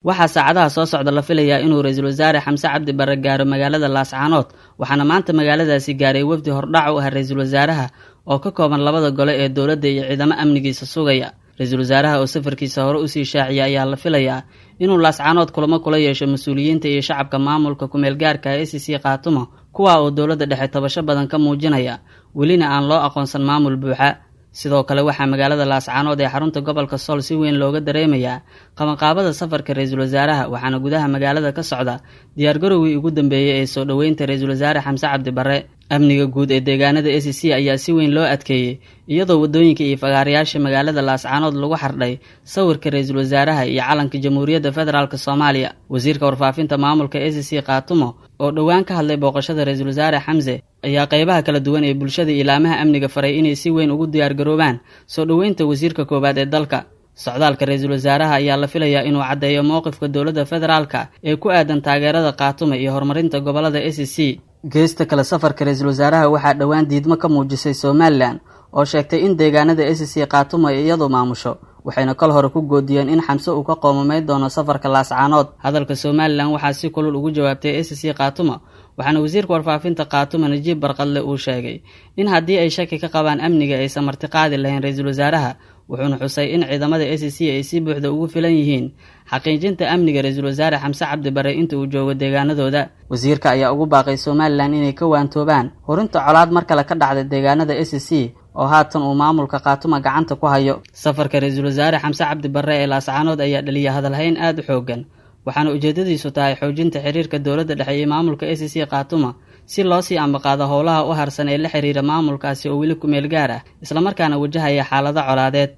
waxaa saacadaha soo socda la filayaa inuu ra'iisul wasaare Xamse Cabdi Barre gaaro magaalada Laascaanood waxaana maanta magaaladaasi gaaray wafdi hordhac u ah ra'iisul wasaaraha oo ka kooban labada gole ee dowladda iyo ciidamo amnigiisa sugaya. Ra'iisul wasaaraha oo safarkiisa hore u sii shaaciyay ayaa la filayaa inuu Laascaanood kulamo kula yeesho mas'uuliyiinta iyo shacabka maamulka ku meel gaarka ah SSC Khaatumo kuwa oo dowladda dhexe tabasho badan ka muujinaya welina aan loo aqoonsan maamul buuxa. sidoo kale waxaa magaalada Laascaanood ee xarunta gobolka Sool si weyn looga dareemayaa qabanqaabada safarka ra'iisul wasaaraha waxaana gudaha magaalada ka socda diyaar garowgii ugu dambeeyay ee soo dhaweynta ra'iisul wasaare Xamse Cabdi Barre. Amniga guud ee deegaanada SSC ayaa si weyn loo adkeeyay iyadoo wadooyinka iyo fagaarayaasha magaalada Laascaanood lagu xardhay sawirka ra'iisul wasaaraha iyo calanka Jamhuuriyadda Federaalka Soomaaliya. Wasiirka warfaafinta maamulka SSC Khaatumo oo dhowaan ka hadlay booqashada ra'iisul wasaare Xamse ayaa qaybaha kala duwan ee bulshada ilaamaha amniga faray inay si weyn ugu diyaar garoobaan soo dhaweynta wasiirka koobaad ee dalka. Socdaalka ra'iisul wasaaraha ayaa la filayaa inuu caddeeyo mowqifka dowladda federaalka ee ku aadan taageerada Khaatumo iyo horumarinta gobolada SSC. Geesta kale safarka ra'iisul wasaaraha waxaa dhowaan diidmo ka muujisay Somaliland oo sheegtay in deegaanada SSC Khaatumo ay iyadu maamusho waxayna kal hore ku goodiyeen in Xamse uu ka qoomamay doono safarka Laascaanood. Hadalka Somaliland waxaa si kulul ugu jawaabtay SSC Khaatumo waxaana wasiirka warfaafinta Khaatumo Najiib Barqadle uu sheegay in haddii ay shaki ka qabaan amniga aysan martiqaadi lahayn ra'iisul wasaaraha wuxuuna xusay in ciidamada SSC ay si buuxda ugu filan yihiin xaqiijinta amniga ra'iisul wasaare Xamse Cabdi Barre inta uu joogo deegaanadooda. Wasiirka ayaa ugu baaqay Somaliland inay ka waantoobaan horinta colaad mar kale ka dhacday deegaanada SSC oo haatan uu maamulka Khaatumo gacanta ku hayo. Safarka ra'iisul wasaare Xamse Cabdi Barre ee Laascaanood ayaa dhaliyay hadalhayn aad u xooggan waxaana ujeedadiisu tahay xoojinta xiriirka dowladda dhexe iyo maamulka SSC Khaatumo si loo sii ambaqaado howlaha u harsan ee la xiriira maamulkaasi oo weli ku meel gaar ah isla markaana wajahaya xaalado colaadeed.